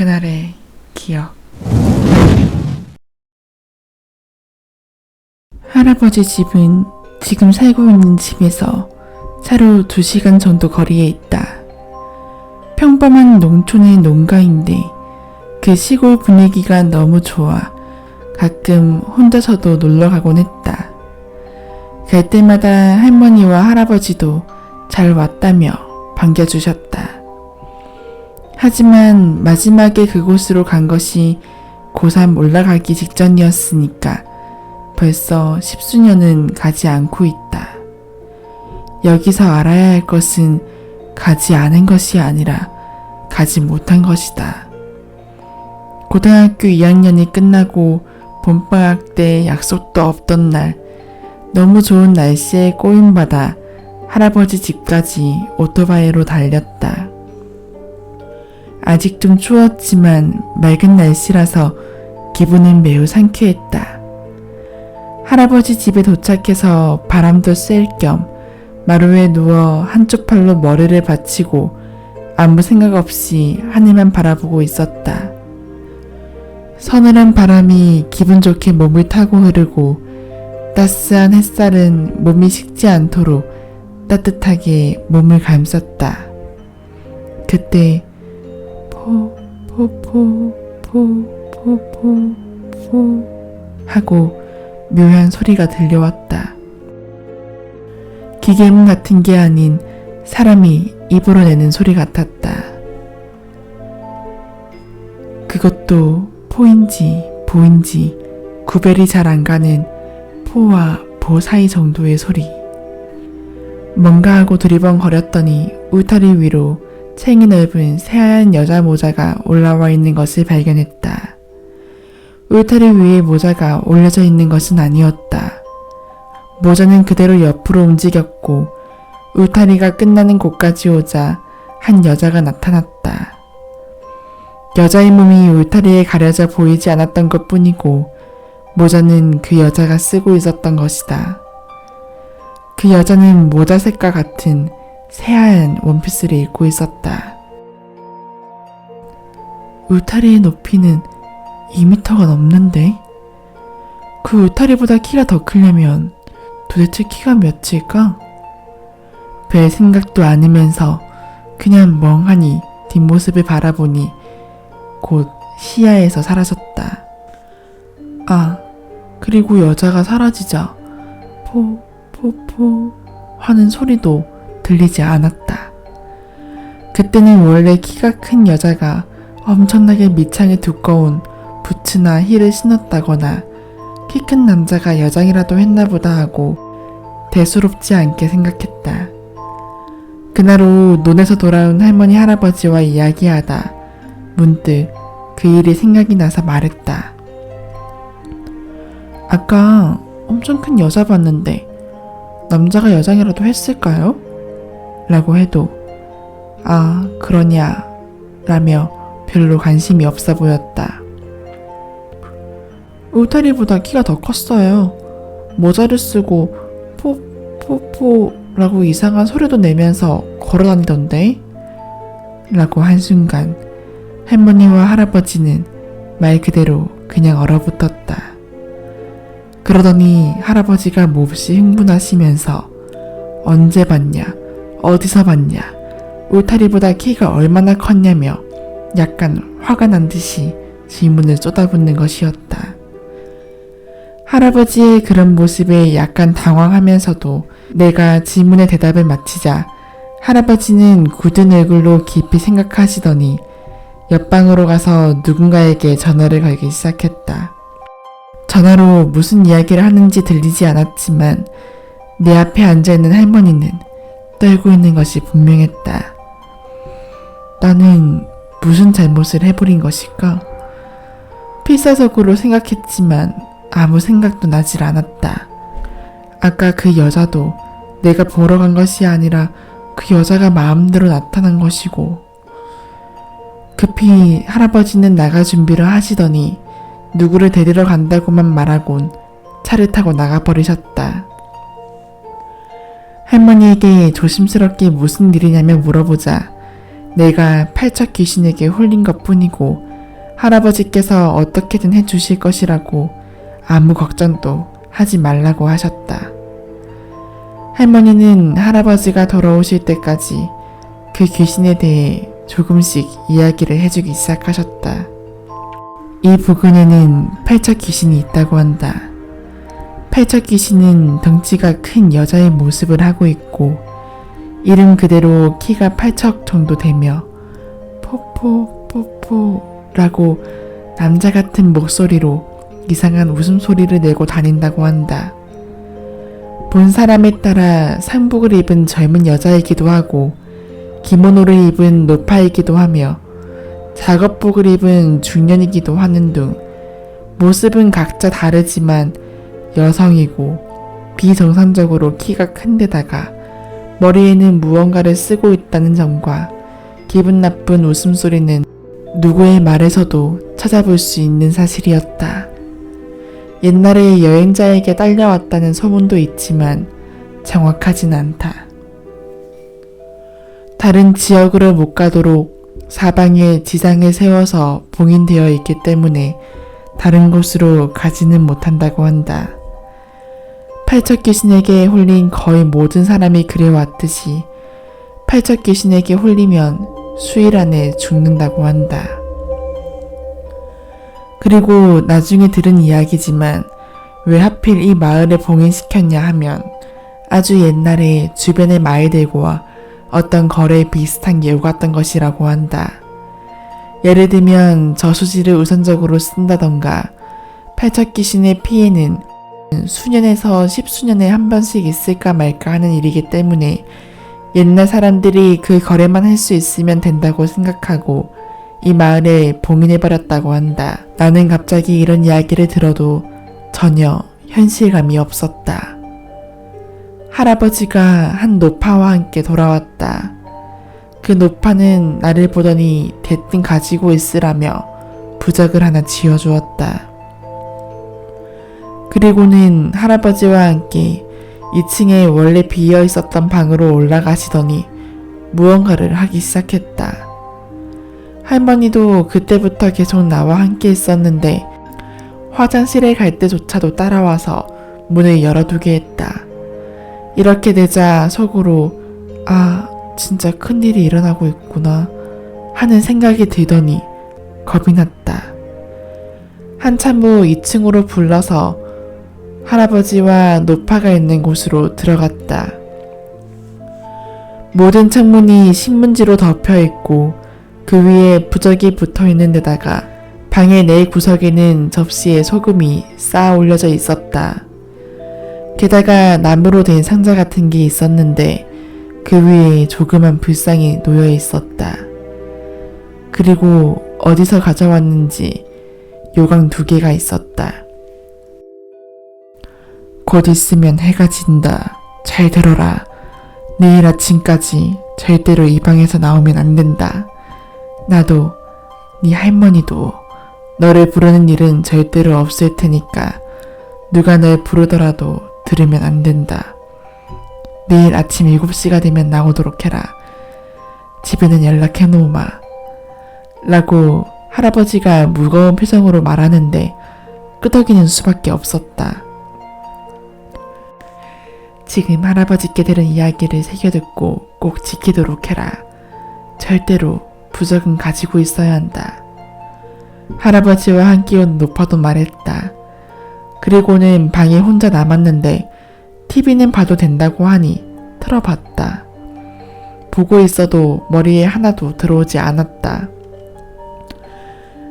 그날의 기억. 할아버지 집은 지금 살고 있는 집에서 차로 2시간 정도 거리에 있다. 평범한 농촌의 농가인데 그 시골 분위기가 너무 좋아 가끔 혼자서도 놀러 가곤 했다. 갈 때마다 할머니와 할아버지도 잘 왔다며 반겨주셨다. 하지만 마지막에 그곳으로 간 것이 고3 올라가기 직전이었으니까 벌써 10수년은 가지 않고 있다. 여기서 알아야 할 것은 가지 않은 것이 아니라 가지 못한 것이다. 고등학교 2학년이 끝나고 봄방학 때 약속도 없던 날, 너무 좋은 날씨에 꼬임받아 할아버지 집까지 오토바이로 달렸다. 아직 좀 추웠지만 맑은 날씨라서 기분은 매우 상쾌했다. 할아버지 집에 도착해서 바람도 쐴 겸 마루에 누워 한쪽 팔로 머리를 받치고 아무 생각 없이 하늘만 바라보고 있었다. 서늘한 바람이 기분 좋게 몸을 타고 흐르고 따스한 햇살은 몸이 식지 않도록 따뜻하게 몸을 감쌌다. 그때 포 하고 묘한 소리가 들려왔다. 기계음 같은 게 아닌 사람이 입으로 내는 소리 같았다. 그것도 포인지 보인지 구별이 잘 안 가는 포와 보 사이 정도의 소리. 뭔가 하고 두리번거렸더니 울타리 위로 챙이 넓은 새하얀 여자 모자가 올라와 있는 것을 발견했다. 울타리 위에 모자가 올려져 있는 것은 아니었다. 모자는 그대로 옆으로 움직였고 울타리가 끝나는 곳까지 오자 한 여자가 나타났다. 여자의 몸이 울타리에 가려져 보이지 않았던 것뿐이고 모자는 그 여자가 쓰고 있었던 것이다. 그 여자는 모자 색과 같은 새하얀 원피스를 입고 있었다. 울타리의 높이는 2m가 넘는데? 그 울타리보다 키가 더 크려면 도대체 키가 몇일까? 별 생각도 않으면서 그냥 멍하니 뒷모습을 바라보니 곧 시야에서 사라졌다. 아, 그리고 여자가 사라지자 포 하는 소리도 들리지 않았다. 그때는 원래 키가 큰 여자가 엄청나게 밑창이 두꺼운 부츠나 힐을 신었다거나 키 큰 남자가 여장이라도 했나보다 하고 대수롭지 않게 생각했다. 그날 오후 논에서 돌아온 할머니 할아버지와 이야기하다 문득 그 일이 생각이 나서 말했다. 아까 엄청 큰 여자 봤는데 남자가 여장이라도 했을까요? 라고 해도 아, 그러냐 라며 별로 관심이 없어 보였다. 울타리보다 키가 더 컸어요. 모자를 쓰고 포 라고 이상한 소리도 내면서 걸어다니던데? 라고 한순간 할머니와 할아버지는 말 그대로 그냥 얼어붙었다. 그러더니 할아버지가 몹시 흥분하시면서 언제 봤냐, 어디서 봤냐, 울타리보다 키가 얼마나 컸냐며 약간 화가 난 듯이 질문을 쏟아붓는 것이었다. 할아버지의 그런 모습에 약간 당황하면서도 내가 질문의 대답을 마치자 할아버지는 굳은 얼굴로 깊이 생각하시더니 옆방으로 가서 누군가에게 전화를 걸기 시작했다. 전화로 무슨 이야기를 하는지 들리지 않았지만 내 앞에 앉아있는 할머니는 떨고 있는 것이 분명했다. 나는 무슨 잘못을 해버린 것일까? 필사적으로 생각했지만 아무 생각도 나질 않았다. 아까 그 여자도 내가 보러 간 것이 아니라 그 여자가 마음대로 나타난 것이고 급히 할아버지는 나갈 준비를 하시더니 누구를 데리러 간다고만 말하곤 차를 타고 나가버리셨다. 할머니에게 조심스럽게 무슨 일이냐며 물어보자 내가 팔척 귀신에게 홀린 것뿐이고 할아버지께서 어떻게든 해주실 것이라고 아무 걱정도 하지 말라고 하셨다. 할머니는 할아버지가 돌아오실 때까지 그 귀신에 대해 조금씩 이야기를 해주기 시작하셨다. 이 부근에는 팔척 귀신이 있다고 한다. 팔척 귀신은 덩치가 큰 여자의 모습을 하고 있고 이름 그대로 키가 8척 정도 되며 포포포포라고 남자 같은 목소리로 이상한 웃음소리를 내고 다닌다고 한다. 본 사람에 따라 상복을 입은 젊은 여자이기도 하고 기모노를 입은 노파이기도 하며 작업복을 입은 중년이기도 하는 등 모습은 각자 다르지만 여성이고 비정상적으로 키가 큰 데다가 머리에는 무언가를 쓰고 있다는 점과 기분 나쁜 웃음소리는 누구의 말에서도 찾아볼 수 있는 사실이었다. 옛날에 여행자에게 딸려왔다는 소문도 있지만 정확하진 않다. 다른 지역으로 못 가도록 사방에 지상을 세워서 봉인되어 있기 때문에 다른 곳으로 가지는 못한다고 한다. 팔척 귀신에게 홀린 거의 모든 사람이 그래왔듯이 팔척 귀신에게 홀리면 수일 안에 죽는다고 한다. 그리고 나중에 들은 이야기지만 왜 하필 이 마을에 봉인시켰냐 하면 아주 옛날에 주변의 마을들과 어떤 거래에 비슷한 게 오갔던 것이라고 한다. 예를 들면 저수지를 우선적으로 쓴다던가 팔척 귀신의 피해는 수년에서 십수년에 한 번씩 있을까 말까 하는 일이기 때문에 옛날 사람들이 그 거래만 할 수 있으면 된다고 생각하고 이 마을에 봉인해버렸다고 한다. 나는 갑자기 이런 이야기를 들어도 전혀 현실감이 없었다. 할아버지가 한 노파와 함께 돌아왔다. 그 노파는 나를 보더니 대뜸 가지고 있으라며 부적을 하나 지어주었다. 그리고는 할아버지와 함께 2층에 원래 비어 있었던 방으로 올라가시더니 무언가를 하기 시작했다. 할머니도 그때부터 계속 나와 함께 있었는데 화장실에 갈 때조차도 따라와서 문을 열어두게 했다. 이렇게 되자 속으로 진짜 큰일이 일어나고 있구나 하는 생각이 들더니 겁이 났다. 한참 후 2층으로 불러서 할아버지와 노파가 있는 곳으로 들어갔다. 모든 창문이 신문지로 덮여 있고 그 위에 부적이 붙어 있는 데다가 방의 네 구석에는 접시에 소금이 쌓아 올려져 있었다. 게다가 나무로 된 상자 같은 게 있었는데 그 위에 조그만 불상이 놓여 있었다. 그리고 어디서 가져왔는지 요강 2개가 있었다. 곧 있으면 해가 진다. 잘 들어라. 내일 아침까지 절대로 이 방에서 나오면 안 된다. 나도 네 할머니도 너를 부르는 일은 절대로 없을 테니까 누가 널 부르더라도 들으면 안 된다. 내일 아침 7시가 되면 나오도록 해라. 집에는 연락해 놓으마. 라고 할아버지가 무거운 표정으로 말하는데 끄덕이는 수밖에 없었다. 지금 할아버지께 들은 이야기를 새겨듣고 꼭 지키도록 해라. 절대로 부적은 가지고 있어야 한다. 할아버지와 함께 온 노파도 말했다. 그리고는 방에 혼자 남았는데 TV는 봐도 된다고 하니 틀어봤다. 보고 있어도 머리에 하나도 들어오지 않았다.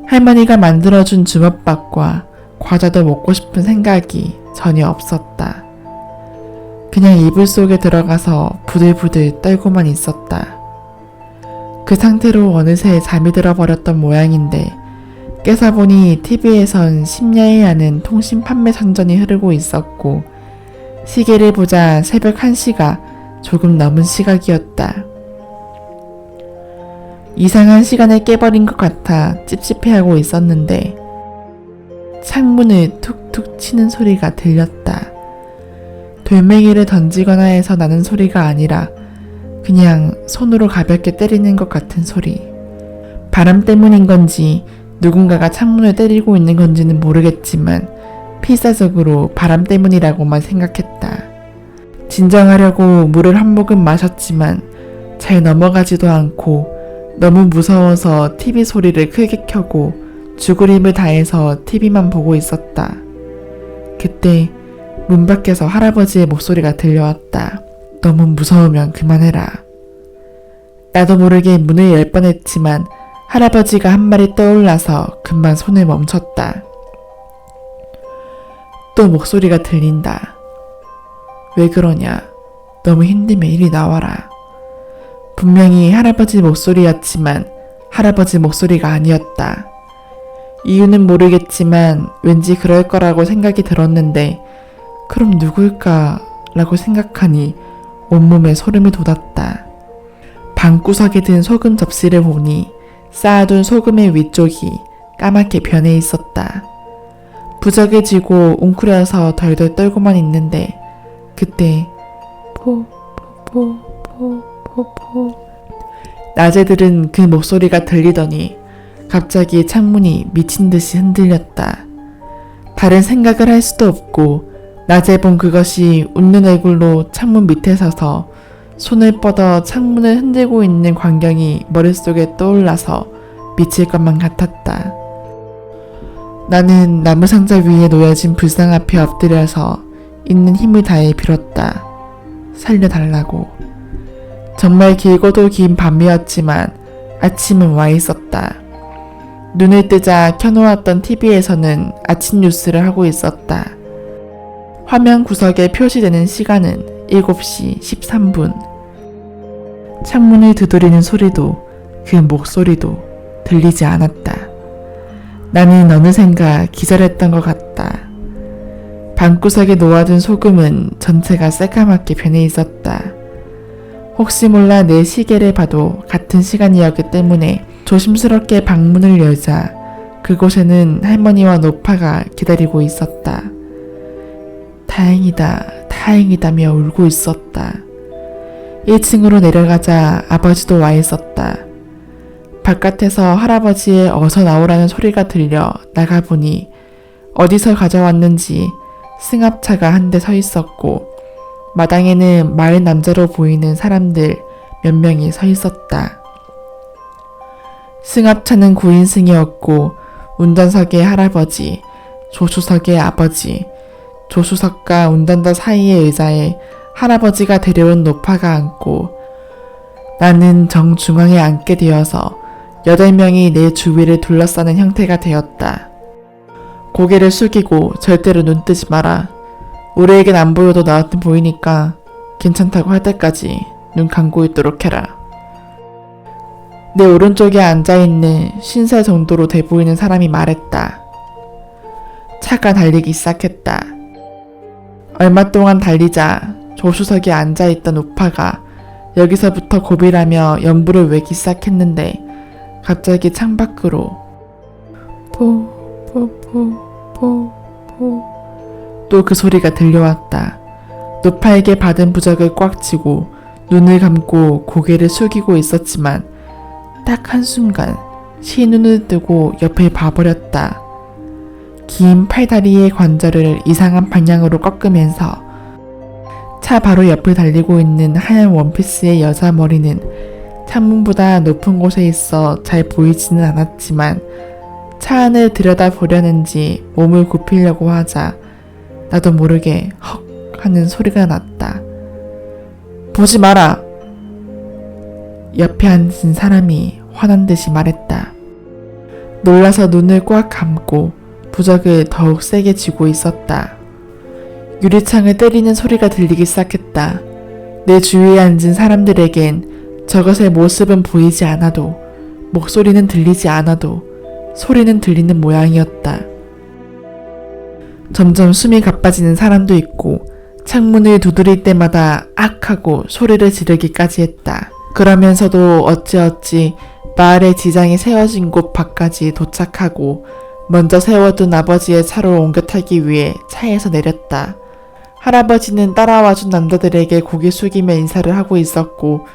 할머니가 만들어준 주먹밥과 과자도 먹고 싶은 생각이 전혀 없었다. 그냥 이불 속에 들어가서 부들부들 떨고만 있었다. 그 상태로 어느새 잠이 들어버렸던 모양인데 깨서 보니 TV에선 심야에 하는 통신 판매 선전이 흐르고 있었고 시계를 보자 새벽 1시가 조금 넘은 시각이었다. 이상한 시간에 깨버린 것 같아 찝찝해하고 있었는데 창문을 툭툭 치는 소리가 들렸다. 돌멩이를 던지거나 해서 나는 소리가 아니라 그냥 손으로 가볍게 때리는 것 같은 소리. 바람 때문인 건지 누군가가 창문을 때리고 있는 건지는 모르겠지만 필사적으로 바람 때문이라고만 생각했다. 진정하려고 물을 한 모금 마셨지만 잘 넘어가지도 않고 너무 무서워서 TV 소리를 크게 켜고 죽을 힘을 다해서 TV만 보고 있었다. 그때 문 밖에서 할아버지의 목소리가 들려왔다. 너무 무서우면 그만해라. 나도 모르게 문을 열 뻔했지만 할아버지가 한 말이 떠올라서 금방 손을 멈췄다. 또 목소리가 들린다. 왜 그러냐? 너무 힘들면 이리 나와라. 분명히 할아버지 목소리였지만 할아버지 목소리가 아니었다. 이유는 모르겠지만 왠지 그럴 거라고 생각이 들었는데 그럼 누굴까? 라고 생각하니 온몸에 소름이 돋았다. 방구석에 든 소금 접시를 보니 쌓아둔 소금의 위쪽이 까맣게 변해 있었다. 부적을 쥐고 웅크려서 덜덜 떨고만 있는데 그때 포 낮에 들은 그 목소리가 들리더니 갑자기 창문이 미친 듯이 흔들렸다. 다른 생각을 할 수도 없고 낮에 본 그것이 웃는 얼굴로 창문 밑에 서서 손을 뻗어 창문을 흔들고 있는 광경이 머릿속에 떠올라서 미칠 것만 같았다. 나는 나무상자 위에 놓여진 불상 앞에 엎드려서 있는 힘을 다해 빌었다. 살려달라고. 정말 길고도 긴 밤이었지만 아침은 와 있었다. 눈을 뜨자 켜놓았던 TV에서는 아침 뉴스를 하고 있었다. 화면 구석에 표시되는 시간은 7시 13분. 창문을 두드리는 소리도 그 목소리도 들리지 않았다. 나는 어느샌가 기절했던 것 같다. 방구석에 놓아둔 소금은 전체가 새까맣게 변해 있었다. 혹시 몰라 내 시계를 봐도 같은 시간이었기 때문에 조심스럽게 방문을 열자 그곳에는 할머니와 노파가 기다리고 있었다. 다행이다, 다행이다며 울고 있었다. 1층으로 내려가자 아버지도 와 있었다. 바깥에서 할아버지의 어서 나오라는 소리가 들려 나가보니 어디서 가져왔는지 승합차가 한 대 서 있었고 마당에는 마을 남자로 보이는 사람들 몇 명이 서 있었다. 승합차는 9인승이었고 운전석에 할아버지, 조수석에 아버지, 조수석과 운전자 사이의 의자에 할아버지가 데려온 노파가 앉고 나는 정중앙에 앉게 되어서 8명이 내 주위를 둘러싸는 형태가 되었다. 고개를 숙이고 절대로 눈 뜨지 마라. 우리에겐 안 보여도 나한테 보이니까 괜찮다고 할 때까지 눈 감고 있도록 해라. 내 오른쪽에 앉아있는 50살 정도로 돼 보이는 사람이 말했다. 차가 달리기 시작했다. 얼마 동안 달리자 조수석에 앉아있던 우파가 여기서부터 고비라며 연부를 외기 시작했는데 갑자기 창밖으로 또 그 소리가 들려왔다. 노파에게 받은 부적을 꽉 쥐고 눈을 감고 고개를 숙이고 있었지만 딱 한순간 신눈을 뜨고 옆을 봐버렸다. 긴 팔다리의 관절을 이상한 방향으로 꺾으면서 차 바로 옆을 달리고 있는 하얀 원피스의 여자 머리는 창문보다 높은 곳에 있어 잘 보이지는 않았지만 차 안을 들여다보려는지 몸을 굽히려고 하자 나도 모르게 헉 하는 소리가 났다. 보지 마라! 옆에 앉은 사람이 화난 듯이 말했다. 놀라서 눈을 꽉 감고 부적을 더욱 세게 쥐고 있었다. 유리창을 때리는 소리가 들리기 시작했다. 내 주위에 앉은 사람들에겐 저것의 모습은 보이지 않아도 목소리는 들리지 않아도 소리는 들리는 모양이었다. 점점 숨이 가빠지는 사람도 있고 창문을 두드릴 때마다 악 하고 소리를 지르기까지 했다. 그러면서도 어찌어찌 마을의 지장이 세워진 곳 밖까지 도착하고 먼저 세워둔 아버지의 차로 옮겨 타기 위해 차에서 내렸다. 할아버지는 따라와준 남자들에게 고개 숙이며 인사를 하고 있었고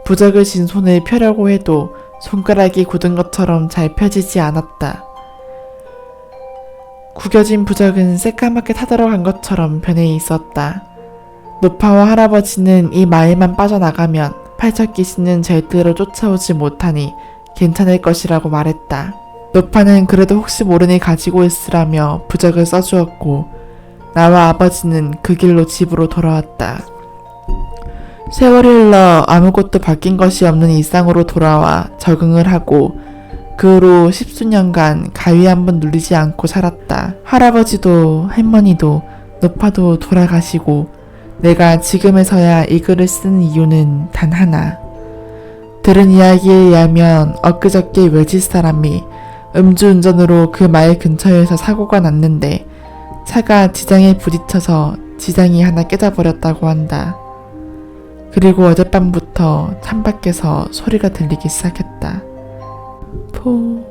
부적을 쥔 손을 펴려고 해도 손가락이 굳은 것처럼 잘 펴지지 않았다. 구겨진 부적은 새까맣게 타들어간 것처럼 변해 있었다. 노파와 할아버지는 이 마을만 빠져나가면 팔척 귀신은 절대로 쫓아오지 못하니 괜찮을 것이라고 말했다. 노파는 그래도 혹시 모르니 가지고 있으라며 부적을 써주었고 나와 아버지는 그 길로 집으로 돌아왔다. 세월이 흘러 아무것도 바뀐 것이 없는 일상으로 돌아와 적응을 하고 그 후로 10수년간 가위 한 번 눌리지 않고 살았다. 할아버지도 할머니도 노파도 돌아가시고 내가 지금에서야 이 글을 쓰는 이유는 단 하나. 들은 이야기에 의하면 엊그저께 외지 사람이 음주운전으로 그 마을 근처에서 사고가 났는데 차가 지장에 부딪혀서 지장이 하나 깨져버렸다고 한다. 그리고 어젯밤부터 창밖에서 소리가 들리기 시작했다. 포.